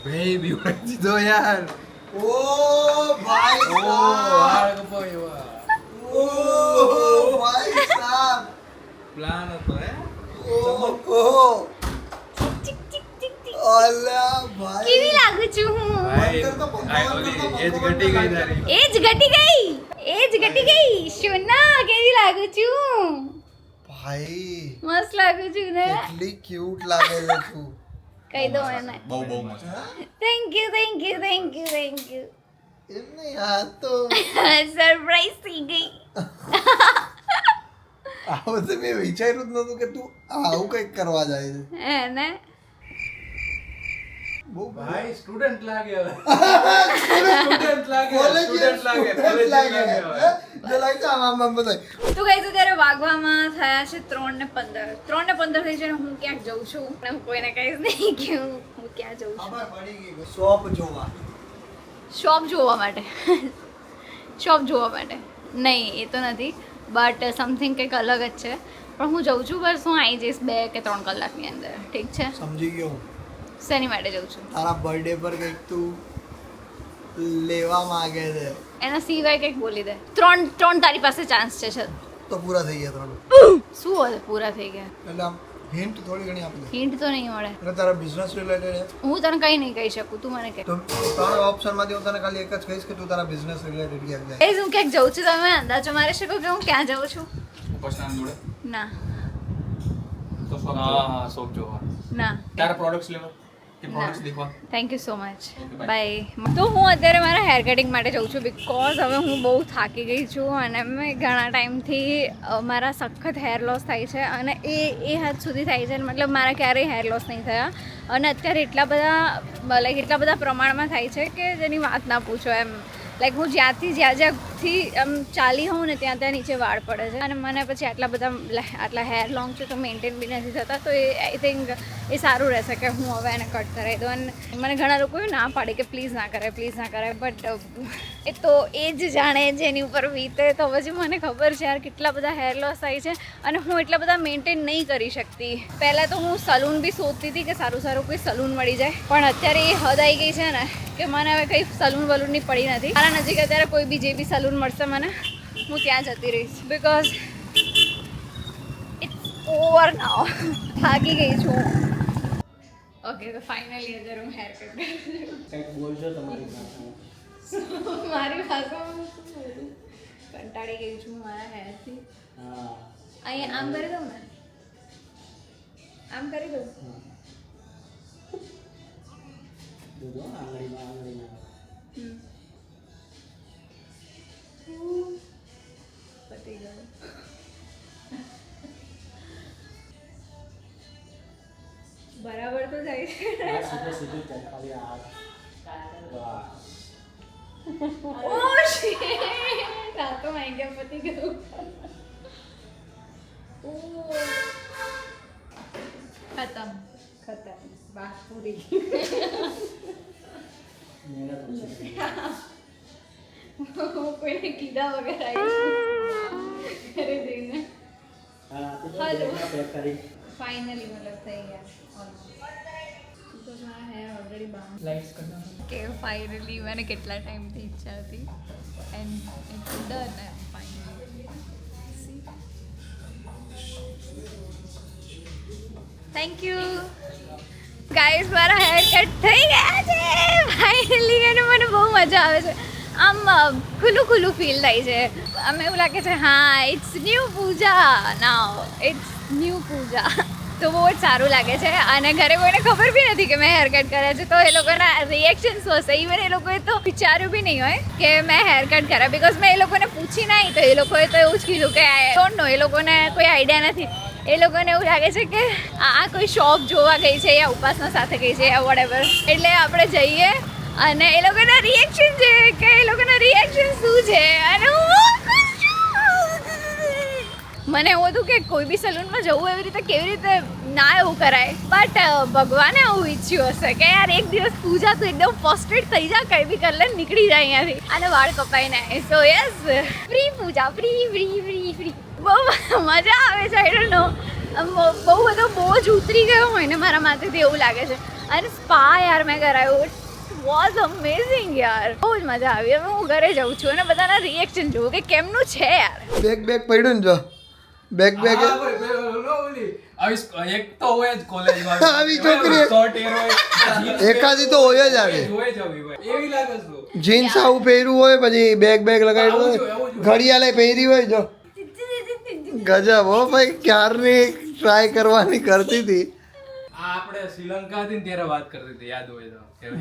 ભાઈ બીવડાવી દીધો યાર. ઓ ભાઈ સાહેબ, ઓ ભાઈ સાહેબ, પ્લાન હતો હે. ઓહો, અલ્યા ભાઈ, કેવી લાગુ છું હું? ભાઈ બંધ કરતો, બંધ એજ ઘટી ગઈ તારી. એજ ઘટી ગઈ સોના. કેવી લાગુ છું? ભાઈ મસ્ત લાગુ છું ને? કેટલી ક્યુટ લાગે છે તું. કહી દો એને. બહુ મસ્ત. Thank you. એમ નહીં, આ તો સરપ્રાઈઝ થઈ ગઈ. આ બધું મેં વિચાર્યું જ નતું કે તું આવું કંઈક કરવા જાય છે. હે ને? બહુ ભાઈ સ્ટુડન્ટ લાગે હવે. સ્ટુડન્ટ લાગે, કોલેજ student લાગે, સ્ટુડન્ટ college લાગે લાગે હવે. જો લાગે છે આમ બધાય. તો કઈ તો ત્યારે વાગવામાં થયા છે 3:15. 3:15 થઈ છે ને હું ક્યાંક જઉં છું. અને હું કોઈને કહીશ નહીં કે હું ક્યાં જઉં છું. ખબર પડી ગઈ શોપ જોવા. શોપ જોવા માટે. નહીં એ તો નથી, બટ સમથિંગ કંઈક અલગ જ છે. પણ હું જઉં છું, બસ હું આવી જઈશ 2 કે 3 કલાકની અંદર. ઠીક છે? સમજી ગયો હું. શેની માટે જઉં છું? તારા બર્થડે પર કંઈક તું લેવા માંગે છે એના સિવાય કંઈક બોલી દે. ત્રણ તારી પાસે ચાન્સ છે. તો પૂરા થઈ ગયા ત્રણ. શું હોય પૂરા થઈ ગયા? એટલે આમ હિન્ટ થોડી ઘણી આપી દે. હિન્ટ તો નહીં મળે. એટલે તારા બિઝનેસ રિલેટેડ હું તને કંઈ નહીં કહી શકું, તું મને કહે. તો ત્રણ ઓપ્શનમાંથી હું તને ખાલી એક જ કહીશ કે તું તારા બિઝનેસ રિલેટેડ ક્યાંક જાય. હું ક્યાંક જઉં છું, તમે અંદાજો મારી શકો કે હું ક્યાં જાઉં છું? ઉપસનામ જોડે ના તો હા શોપ જોવા. ના. તારા પ્રોડક્ટ્સ લેવા કે પ્રોડક્ટ્સ દેખવા. Thank you so much. Okay, bye. Bye. તો હું અત્યારે મારા હેર કટિંગ માટે જઉં છું, બિકોઝ હવે હું બહુ થાકી ગઈ છું અને મેં ઘણા ટાઈમથી મારા સખત હેર લોસ થાય છે અને એ હદ સુધી થાય છે. મતલબ મારા ક્યારેય હેર લોસ નહીં થયા અને અત્યારે એટલા બધા પ્રમાણમાં થાય છે કે જેની વાત ના પૂછો એમ. લાઈક હું જ્યાંથી આમ ચાલી હોઉં ને ત્યાં નીચે વાળ પડે છે અને મને પછી આટલા હેર લોંગ છે તો મેન્ટેન બી નથી થતા. તો આઈ થિંક એ સારું રહેશે કે હું હવે એને કટ કરાવી દઉં. અને મને ઘણા લોકોએ ના પાડે કે પ્લીઝ ના કરે, બટ એ તો એ જ જાણે જેની ઉપર વીતે. તો પછી મને ખબર છે યાર કેટલા બધા હેર લોસ થાય છે અને હું એટલા બધા મેન્ટેન નહીં કરી શકતી. પહેલાં તો હું સલૂન બી શોધતી હતી કે સારું કોઈ સલૂન મળી જાય, પણ અત્યારે એ હદ આવી ગઈ છે ને કે મને હવે કંઈ સલૂન વલૂનની પડી નથી. મારા નજીક અત્યારે કોઈ બી જે બી સલૂન મળશે મને, હું ત્યાં જતી રહીશ. બિકોઝ ઇટ્સ ઓવર નાવ. થાકી ગઈ છું. ઓકે, તો ફાઇનલી અત્યારે હું હેર કટ કરું છું. કંઈક બોલજો તમારી ભાષામાં. મારી ભાષામાં શું બોલું? કંટાળી ગઈ છું મારા હેરથી. હા અહીંયા આમ કરી દઉં ને? આમ કરી દઉં? જોજો આંગળીમાં પતી ગયું. બરાબર તો જાય છે. સીધું જ ખાલી હાથ. બસ. ઓ શિટ, આ તો મારી ગયા પતી ગયું. ઓ ખતમ. બસ પૂરી. મહેનત ઓછી. હું કોઈને કીધા વગર આવી છું ઘરે જઈને. હા તો Hello. પેક કરી ફાઇનલી મતલબ થઈ ગયા ઓલમોસ્ટ. મારા હેર ઓલરેડી બાઉન્ડ. લાઈટ્સ કરી નાખો. કે ફાઇનલી મને કેટલા ટાઈમથી ઈચ્છા હતી and it's done finally. Thank you guys. મારા હેર કટ થઈ ગયા છે ફાઇનલી અને મને બહુ મજા આવે છે. આમ ખુલ્લું ફીલ થાય છે. આમ એવું લાગે છે હા it's new Puja now. It's new Puja. તો બહુ જ સારું લાગે છે અને ઘરે કોઈને ખબર બી નથી કે મેં હેર કટ કર્યા છે. તો એ લોકોના રિએક્શન શું હશે? ઇવન એ લોકોએ તો વિચાર્યું બી નહીં હોય કે મેં હેર કટ કર્યા, બિકોઝ મેં એ લોકોને પૂછી નહીં. તો એ લોકોએ તો એવું જ કીધું કે ડોન્ટ નો, એ લોકોને કોઈ આઈડિયા નથી. એ લોકોને એવું લાગે છે કે આ કોઈ શોપ જોવા ગઈ છે યા ઉપાસના સાથે ગઈ છે યા વોટેવર. એટલે આપણે જઈએ અને એ લોકોના રિએક્શન છે કે એ લોકોના રિએક્શન શું છે. અને હું મને એવું હતું કે કોઈ બી સલૂનમાં જવું એવી રીતે કેવી રીતે ના એવું કરાય, બટ ભગવાને આવું ઈચ્છ્યું હશે કે યાર એક દિવસ પૂજા તો એકદમ ફર્સ્ટેડ થઈ જાય, કંઈ બી કરી લે નીકળી જાય અહીંયાથી અને વાળ કપાઈને. સો યસ, ફ્રી પૂજા, ફ્રી. બહુ મજા આવે છે. આઈ ડોન્ટ નો, બહુ બધો બોજ ઉતરી ગયો હોય ને મારા માથેથી એવું લાગે છે. અને સ્પા યાર મેં કરાયું, વોઝ અમેઝિંગ યાર, બહુ જ મજા આવી. હવે હું ઘરે જાઉં છું અને બધાના રિએક્શન જોઉં કે કેમનું છે યાર. બેગ પડ્યું ને જો બેગ એક તો હોય જ કોલેજમાં આવી છોકરી શોર્ટ હેર હોય એકાદી તો હોય જ આવી જોઈ જ આવી હોય એવી લાગે છે. જીન્સ આવું પહેર્યું હોય પછી બેગ લગાડ્યું હોય ઘડિયાળે પહેરી હોય જો ગજબ હો ભાઈ ક્યારની ટ્રાય કરવાની કરતી હતી. આ આપણે શ્રીલંકા હતી ને ત્યારે વાત કરતી હતી યાદ હોય તો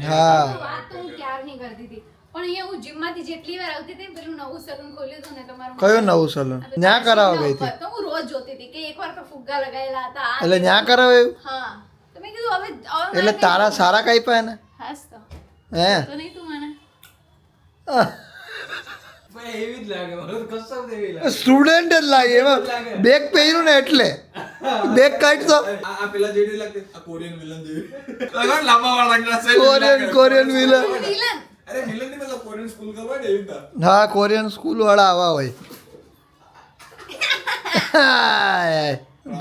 હા વાત તો હું ક્યારની કરતી હતી, પણ અહીંયા હું જીમમાંથી જેટલી વાર આવતી હતી પેલું નવું સલૂન ખોલ્યું હતું ને તમારું કયું નવું સલૂન ન્યા કરાવવા ગઈ હતી તો હું રોજ જોતી હતી કે એકવાર તો ફુગ્ગા લગાવેલા હતા આ એટલે ન્યા કરાવે એવું હા તો મેં કીધું હવે એટલે તારા સારા કાપ્યા ને હાસ તો હે નહીં તું મને ભાઈ એવી જ લાગે મને તો કસમ એવી લાગે. સ્ટુડન્ટ જ લાગે એમાં બેગ પહેર્યું ને એટલે બેગ કાઢતો આ પેલા જેવી લાગતી આ કોરિયન વિલન જેવી લગન લાંબા વાળ લાગના છે કોરિયન વિલન વિલન અરે વિલન ની મતલબ કોરિયન સ્કૂલ કરવા ને એવી તા હા કોરિયન સ્કૂલ વાળા આવા હોય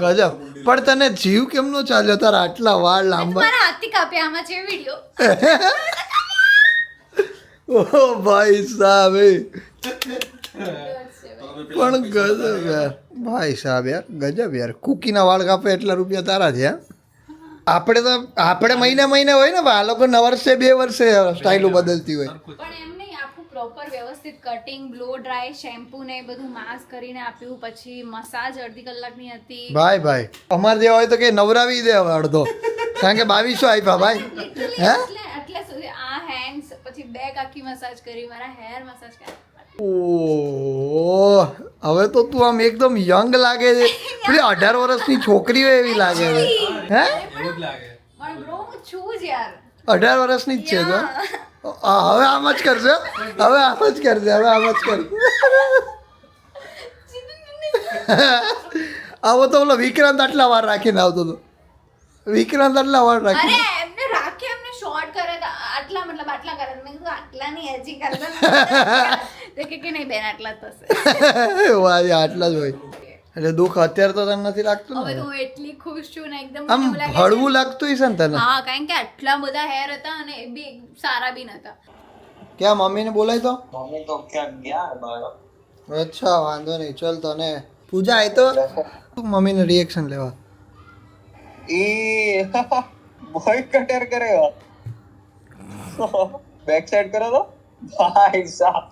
ગજબ. પણ તને જીવ કેમનો ચાલ્યો તારા આટલા વાળ લાંબા મારા હાથથી કાપ્યા આમાં છે વિડિયો. ઓ ભાઈ સાહેબ પણ ગજબ યાર ભાઈ સાહેબ યાર ગજબ યાર કુકીના વાળ કાપે એટલા રૂપિયા તારા છે હા? આપણે મહિને હોય ને આ લોકો વર્ષે 2 વર્ષે સ્ટાઇલો બદલતી હોય. પણ એમ નહીં, આખું પ્રોપર વ્યવસ્થિત કટિંગ, બ્લો ડ્રાય, શેમ્પુ ને બધું માસ્ક કરીને આપ્યું, પછી મસાજ અડધી કલાકની હતી. ભાઈ અમારે જેવા હોય તો કે નવરાવી દે હવે અડધો કારણ કે 2200 આપ્યા ભાઈ હે એટલે સુધી આ હેન્ડ્સ, પછી બેક આખી મસાજ કરી, મારા હેર મસાજ કર્યા. ઓ હવે તો તું આમ એકદમ યંગ લાગે છે પેલી 18 વર્ષની છોકરી હોય એવી લાગે છે હે એવું જ લાગે. પણ બ્રો હું છું જ યાર. 18 વર્ષની જ છે તો હવે આમ જ કરશે હવે આમ જ કરશે આવો તો ઓલો વિક્રાંત આટલા વાર રાખીને આવતો હતો વિક્રાંત આટલા વાર અરે રાખી એમને રાખે, એમને શોર્ટ કરે તો આટલા મતલબ આટલા કરે, મેં કીધું આટલા નહીં હજી કરે તો કે નહીં બેન આટલા જ થશે. આટલા જ હોય એટલે દુઃખ અત્યારે તો તને નથી લાગતું હવે ને તો હું એટલી ખુશ છું ને એકદમ આમ એવું લાગે છે. હળવું લાગતું હશે ને તને હા, કારણ કે આટલા બધા હેર હતા અને એ બી સારા બી નતા. ક્યાં મમ્મીને બોલાય તો મમ્મી તો ક્યાંક ગયા બહાર. અચ્છા વાંધો નહીં ચલ તને પૂજા આય તો મમ્મીને રિએક્શન લેવા એ બોય કટર કર્યો બેક સાઈડ કરો તો ભાઈ સાહેબ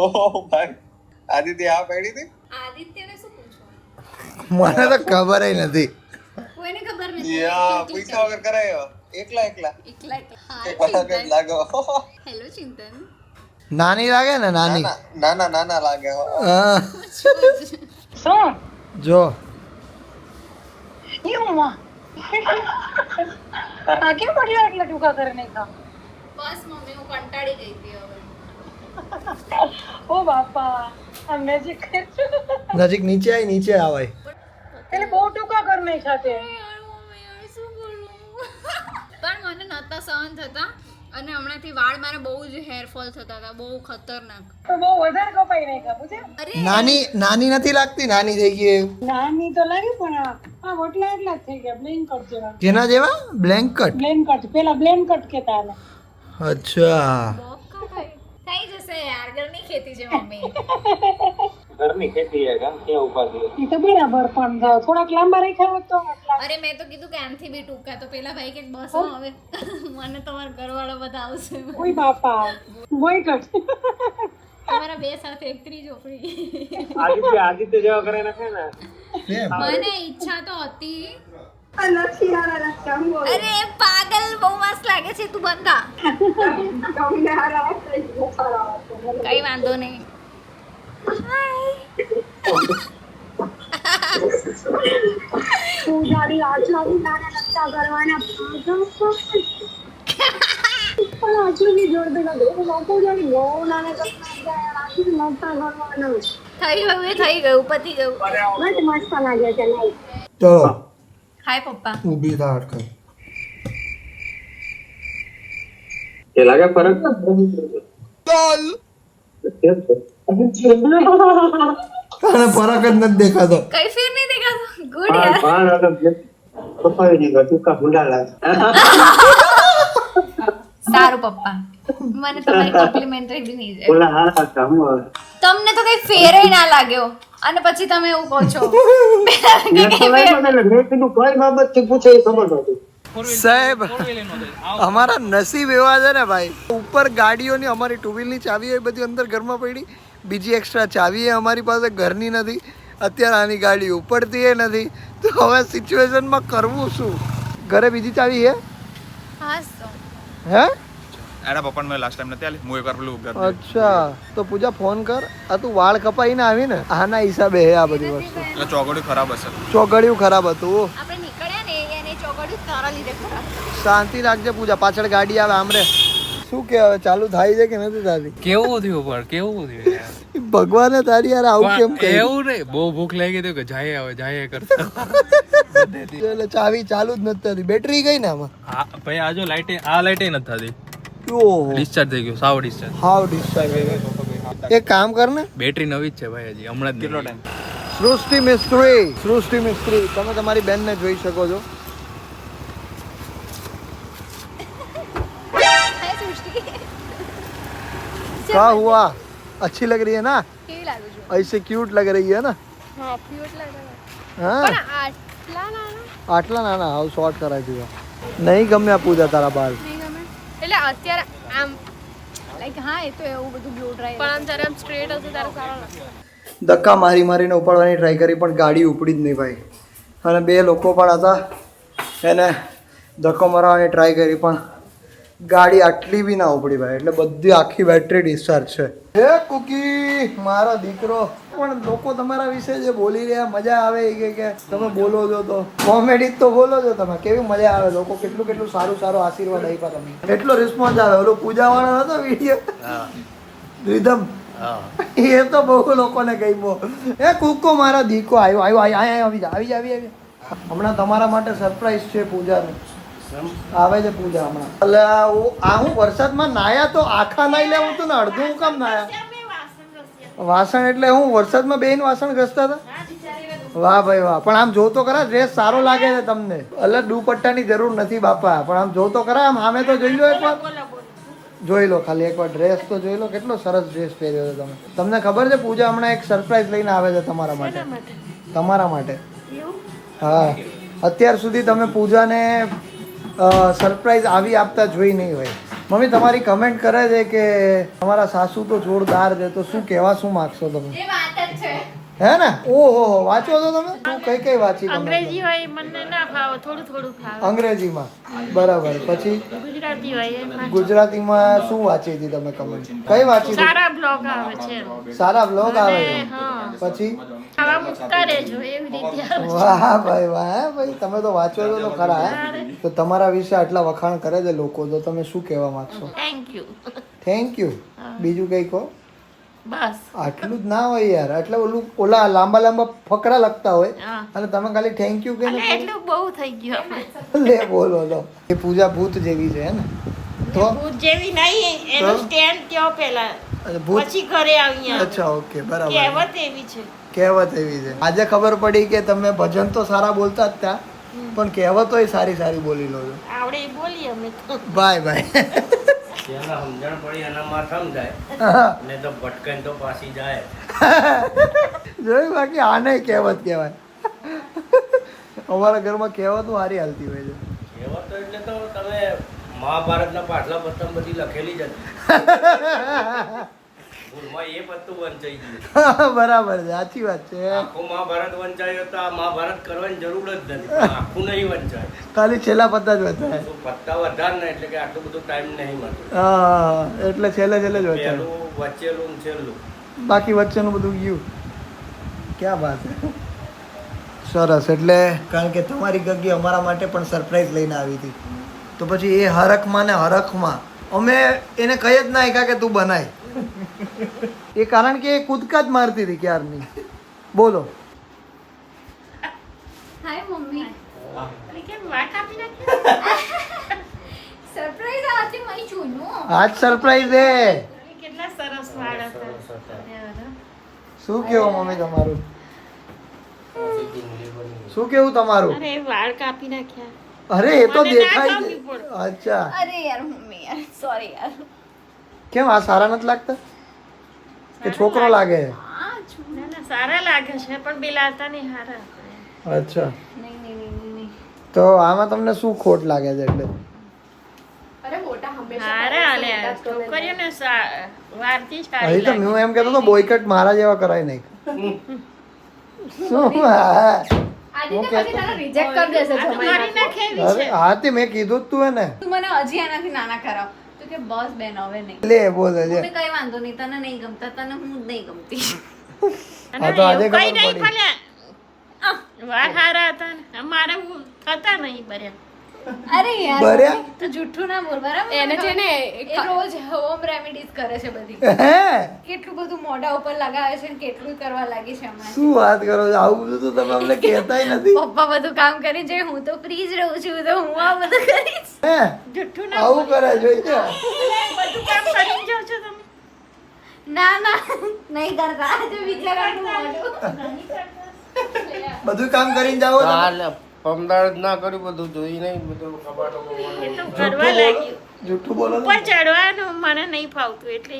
ઓ ભાઈ આદિત્ય આ પડી હતી આદિત્યને શું પૂછવાનું? મને તો ખબર નથી કોઈને ખબર નથી. યા પૂછા વગર કરાયો એકલા એકલા એક વખત લાગો હેલો ચિંતન. નાની લાગે ને નાની નાના લાગે હો હા. જો બસ મમ્મી હું કંટાળી ગઈ હતી હવે. નજીક નીચે આવાય પણ મને નતા સહન થતા અને હમણાંથી વાળ મારા બહુ જ હેરફોલ થતા હતા, બહુ ખતરનાક. અરે નાની નથી લાગતી નાની થઈ ગઈ એવું. નાની તો લાગે પણ આ વટલા એટલા જ થઈ ગયા બ્લેન્કટ જેવા કેના જેવા બ્લેન્કટ પેલા બ્લેન્કટ કેતા ને અચ્છા બોબ કાઢાય. થઈ જશે યાર, ઘરની ખેતી છે મમ્મી. ઘરની ખેતી હે કા ક્યાં ઉપાધી એ તો બરાબર પણ થોડાક લાંબા રાખ્યા હોત તો આટલા અરે મેં તો કીધું કે આનથી બી ટૂંકા, તો પેલા ભાઈ કે બસ હો હવે મને તમારા ઘરવાળા બધા આવશે. ઓય બાપા બોયકટ તમારા બે સાથે એક ત્રીજોપડી. આદિત્ય જેવા કરે નાખે ને મને ઈચ્છા તો હતી. નથી હારા રસ્તા અરે પાગલ, બહુ મસ્ત લાગે છે, તું બંધા. તમને હારા રસ્તા કઈ વાંધો નહીં. તું જાડી આટલા તારા રસ્તા કરવાના પણ આટલું બી જોર દે લોકો જાડી બહુ નાના રસ્તા આટલું નતા કરવાના થઈ ગયું પતી ગયું. મસ્ત મસ્ત લાગે છે નહીં ચલો હાય પપ્પા. ઊભી થા અટક એ લાગે ફરક તને ફરક જ નથી દેખાતો કઈ ફેર નહીં દેખાતો. ગુડ યાર. પપ્પાએ નહીં કરતું કા ભૂંડા લાગે સારું પપ્પા, મને તમારી કોમ્પ્લિમેન્ટરી બી નહીં જાય. બોલા હારા હતા હું હવે. તમને તો કઈ ફેરે ના લાગ્યો અને પછી તમે એવું કહો છો. મેં તો લાગ્યો ને એટલે મેં કીધું કઈ બાબતથી પૂછે એ ખબર નહોતી. સાહેબ અમારા નસીબ એવા છે ને ભાઈ, ઉપર ગાડીઓની અમારી ટુ વ્હીલની ચાવી એ બધી અંદર ઘરમાં પડી, બીજી એક્સ્ટ્રા ચાવી એ અમારી પાસે ઘરની નથી, અત્યારે આની ગાડી ઉપડતી એ નથી, તો હવે સિચ્યુએશનમાં કરવું શું? ઘરે બીજી ચાવી હે? હા તો હે? એના પપ્પાને મેં લાસ્ટ ટાઈમ નથી આલી, હું એકવાર પેલું ઘર અચ્છા, તો પૂજા ફોન કર. આ તું વાળ કપાઈને આવી ને, આના હિસાબે હે આ બધી વસ્તુ. એટલે ચોકડી ખરાબ હશે. ચોગડિયું ખરાબ હતું. આપણે નીકળ્યા ને એને ચોકડી તારા લીધે ખરાબ. શાંતિ રાખજે પૂજા, પાછળ ગાડી આવે આમરે. શું કે હવે ચાલુ થાય છે કે નથી થતી? કેવું થયું પણ કેવું થયું યાર? ભગવાને તારી યાર આવું કેમ પણ કર્યું? એવું નહીં, બહુ ભૂખ લાગી હતી કે જાય હવે જાય કરતા. એટલે ચાવી ચાલુ જ નથી થતી. બેટરી ગઈ ને આમાં? આ ભાઈ આ જો લાઈટ આ લાઈટ નથી થતી, ઓહો, ડિસ્ચાર્જ થઈ ગયું, સાવ ડિસ્ચાર્જ. હાવ ડિસ્ચાર્જ. એક કામ કર ને, બેટરી નવી જ છે ભાઈ, હજી હમણાં જ કેટલો નહીં. ટાઈમ? સૃષ્ટિ મિસ્ત્રી, તમે તમારી બેનને જોઈ શકો છો. હાય સૃષ્ટિ, क्या हुआ? अच्छी लग रही है ना? કેવી લાગુ છું? ऐसे क्यूट लग रही है ना? હા ક્યુટ લાગે हाँ પણ આટલા નાના આટલા નાના હાવ શોર્ટ કરાવી દીધા. નહીં ગમ્યા પૂજા તારા બાલ? નહીં ગમે એટલે અત્યારે આમ લાઈક હા એ તો એવું બધું બ્લો ડ્રાય પણ આમ જ્યારે આમ સ્ટ્રેટ હશે ત્યારે સારા લાગે. ધક્કા મારી મારીને ઉપાડવાની ટ્રાય કરી પણ ગાડી ઉપડી જ નહીં ભાઈ. અને બે લોકો પણ હતા, એને ધક્કો મરાવવાની ટ્રાય કરી પણ ગાડી આટલી બી ના ઉપડી ભાઈ. એટલે બધી આખી બેટરી ડિસ્ચાર્જ છે. હે કુકી, મારો દીકરો. પણ લોકો તમારા વિશે જે બોલી રહ્યા મજા આવે એ કે તમે બોલો છો તો કોમેડી તો બોલો છો તમે, કેવી મજા આવે. લોકો કેટલું કેટલું સારું સારું આશીર્વાદ આપ્યા તમે, એટલો રિસ્પોન્સ આવે. ઓલો પૂજા વાળો હતો વિડીયો રીધમ, એ તો બહુ લોકોને ગમ્યો. એ કુકો મારો દીકો આવ્યો આવ્યો આવી જા આવી જા આવી આવી. હમણાં તમારા માટે સરપ્રાઈઝ છે પૂજાનું. આવે છે પૂજા હમણાં. એટલે આ હું વરસાદમાં નાયા તો આખા નાઈ લેવું હતું ને અડધું હું કામ નાયા? વાસણ એટલે હું વરસાદમાં બેન વાસણ ઘસતા હતા? વાહ ભાઈ વાહ. પણ આમ જોતો ખરા, ડ્રેસ સારો લાગે છે તમને. એટલે દુપટ્ટાની જરૂર નથી બાપા, પણ આમ જોતો ખરા, આમ સામે તો જોઈ લો એકવાર. જોઈ લો ખાલી એકવાર ડ્રેસ તો જોઈ લો, કેટલો સરસ ડ્રેસ પહેર્યો છે તમે. તમને ખબર છે પૂજા હમણાં એક સરપ્રાઈઝ લઈને આવે છે તમારા માટે. તમારા માટે. હા, અત્યાર સુધી તમે પૂજાને સરપ્રાઈઝ આવી આપતા જોઈ નહીં હોય. મમ્મી તમારી કમેન્ટ કરે છે કે તમારા સાસુ તો જોરદાર છે, તો શું કહેવા શું માગશો તમે? એ વાત જ છે. હે ને? ઓહો, વાંચો છો તમે? શું કઈ કઈ વાંચી? અંગ્રેજી હોય મને ના ફાવે, થોડું થોડું ફાવે. અંગ્રેજીમાં બરાબર. પછી ગુજરાતી હોય એમાં ગુજરાતીમાં શું વાંચી હતી તમે કમેન્ટ? કઈ વાંચી હતી? સારા બ્લોગ આવે છે. સારા બ્લોગ આવે છે. હા, પછી આવા મૂકતા રહેજો એવી રીતે આવે છે. વાહ ભાઈ વાહ. હે ભાઈ, તમે તો વાંચો છો તો ખરા. હે તો તમારા વિશે આટલા વખાણ કરે છે લોકો, તો તમે શું કહેવા માંગશો? Thank you. Thank you. બીજું કઈ કહો? બસ આટલું જ ના હોય યાર. એટલે ઓલા લાંબા લાંબા ફકરા લખતા હોય હા. અને તમે ખાલી થેન્ક યુ કહીને એટલે એટલું બહુ થઈ ગયું આપણે. લે બોલો લો. એ પૂજા ભૂત જેવી છે હે ને? તો ભૂત જેવી નહીં, એનું સ્ટેન્ડ ત્યો પેલા, ભૂત. પછી ઘરે અહીંયા. અચ્છા, ઓકે, બરાબર. કહેવત એવી છે. કહેવત એવી છે. આજે ખબર પડી કે તમે ભજન તો સારા બોલતા જ હતા, પણ કહેવતોય સારી સારી બોલી લો છો. આવડે એ બોલીએ અમે તો. Bye bye. જેના સમજણ પડી એના માથામાં જાય ને તો ભટકાઈને તો પાછી જાય. જોયું, બાકી આ નહીં કહેવત કહેવાય. અમારા ઘરમાં કહેવતો સારી હાલતી હોય છે. કહેવતો એટલે તો તમે મહાભારતના પાછલા પત્તમ બધી લખેલી જ હતી. ભૂલમાં એ પત્તું વંચાઈ ગયું. બરાબર છે, સાચી વાત છે. આખું મહાભારત વંચાયું તો આ મહાભારત કરવાની જરૂર જ નથી. પણ આખું નહીં વંચાય, ખાલી છેલ્લા પત્તા જ બતાવે. તો પત્તા વધારે ને એટલે કે આટલું બધું ટાઈમ નહીં મળતો. હા, એટલે છેલ્લે છેલ્લે જ બતાવે. પહેલું વચ્ચેલું ને છેલ્લું, બાકી વચ્ચેનું બધું ગયું. ક્યાં વાત છે. સરસ. એટલે કારણ કે તમારી ગગી અમારા માટે પણ સરપ્રાઈઝ લઈને આવી હતી, તો પછી એ હરખમાં ને હરખમાં અમે એને કહી જ ના શક્યા કે તું બનાય. એ કારણ કે એ કૂદકા જ મારતી હતી ક્યારની. બોલો. Hi mummy. એટલે કેમ વાત આપી નાખી? સરપ્રાઈઝ આથી મઈ છું નો. આજ સરપ્રાઈઝ હે. કેટલા સરસ વાળ હતા. શું કેવો મમ્મી તમારું? શું કેવું તમારું? અરે વાળ કાપી નાખ્યા. અરે એ તો મને ના દેખાય ગમ્યું છે. પણ. અચ્છા, અરે યાર મમ્મી યાર સોરી યાર. કેમ આ સારા નથી લાગતા કે છોકરો લાગે? આ છું. ના ના સારા લાગે છે પણ બેલાતા નહીં હારા. અચ્છા, નહીં નહીં નહીં નહીં. તો આમાં તમને શું ખોટ લાગે છે એટલે? અરે મોટા હંમેશા હારા અલ્યા છોકરીઓને વારથી અહીં સારી તો લાગે. હું એમ કહેતો તો બોયકટ મારા જેવા કરાય નહીં. શું હા? આજે તો પછી તને રિજેક્ટ કરી દેશે આ તો જમાઈ મારી નાખે એવી અરે છે. હા તે મેં કીધું જ તું હે ને. તું મને હજી આનાથી નાના કરાવ તો કે બસ બેન હવે નહીં. લે બોલે છે. મમ્મી કઈ વાંધો નહીં તને નહીં ગમતા તને હું જ નહીં ગમતી. હા તો આજે એવું કઈ ખબર નહીં પડી. ભલે વાળ હારા હતા ને અમારે હું થતા નહીં બર્યા. અરે યાર બર્યા? મમ્મી, તું જુઠ્ઠું ના બોલ બરાબર એને છે ને એ રોજ હોમ રેમેડીઝ કરે છે બધી. હે કેટલું બધું મોઢા ઉપર લગાવે છે ને કેટલું કરવા લાગી છે હમણાં. શું વાત કરો છો? આવું બધું તો તમે અમને કહેતાય નથી. પપ્પા બધું કામ કરી જાય હું તો ફ્રી જ રહું છું તો હું આ બધું કરીશ. હે જુઠ્ઠું ના આવું કરે જોઈ છે. બધું કામ કરી જાઓ છો તમે. ના ના નહીં કરતા આજે વિચારવાનું મોઢું. બધું કામ કરીને જાઓ તમે? હાલ પમદાડ ના કર્યું બધું જોઈ નહીં બધું કબાટો એ તો કરવા લાગ્યું. જુઠ્ઠું બોલો છો? ઉપર ચડવાનું મને નહીં ફાવતું એટલે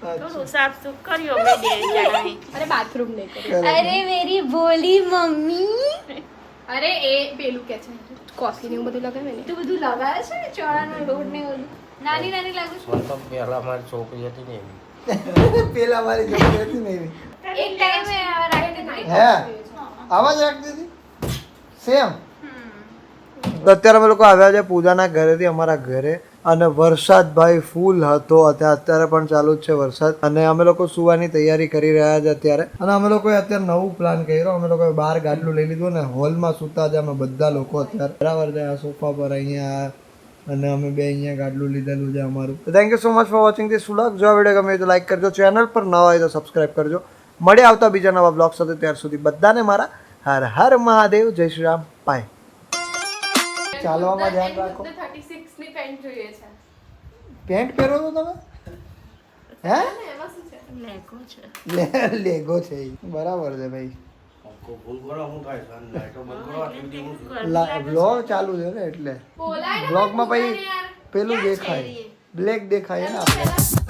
થોડું સાફ સુફ કર્યું અમે બે જણાએ. અરે બાથરૂમ નહીં કર્યું. અરે મેરી બોલી મમ્મી. અરે એ પેલું કે છે કોફી ને બધું લગાવે ને તું બધું લગાવે છે ને ચણાનો લોટ ને બધું નાની નાની લાગુ છે. મને તો પહેલા મારી છોકરી હતી ને એવી. પેલા મારી છોકરી હતી ને એવી. એક ટાઈમે આવા રાખતી હતી. હે આવાજ રાખતી હતી સેમ. અત્યારે અમે લોકો આવ્યા છે પૂજાના ઘરેથી અમારા ઘરે અને વરસાદ ભાઈ ફૂલ હતો. અત્યારે પણ ચાલુ જ છે વરસાદ અને અમે લોકો સુવાની તૈયારી કરી રહ્યા છે અત્યારે. અને અમે લોકોએ અત્યારે નવું પ્લાન કર્યો. અમે લોકોએ બહાર ગાડલું લઈ લીધું ને હોલમાં સૂતા છે અમે બધા લોકો અત્યારે બરાબર છે. આ સોફા પર અહીંયા અને અમે બે અહીંયા ગાડલું લીધેલું છે અમારું. Thank you so much for watching this vlog. જો આ વિડીયો ગમે તો લાઈક કરજો, ચેનલ પર નવા હોય તો સબસ્ક્રાઈબ કરજો. મળે આવતા બીજા નવા બ્લોગ સાથે. ત્યાર સુધી બધાને મારા હર હર મહાદેવ. જય શ્રી રામ. બાય. ચાલવામાં ધ્યાન રાખો. 36 ની પેન્ટ જોઈએ છે. પેન્ટ પહેરો છો તમે? હે લેકો છે. લેગો છે ઈ. બરાબર છે ભાઈ. આખો ફૂલ કરો હું થાય સન લાઈટો બંધ કરો આટલી હું બ્લોગ ચાલુ છે ને એટલે બ્લોગમાં પછી પેલું દેખાય બ્લેક દેખાય ને આપણે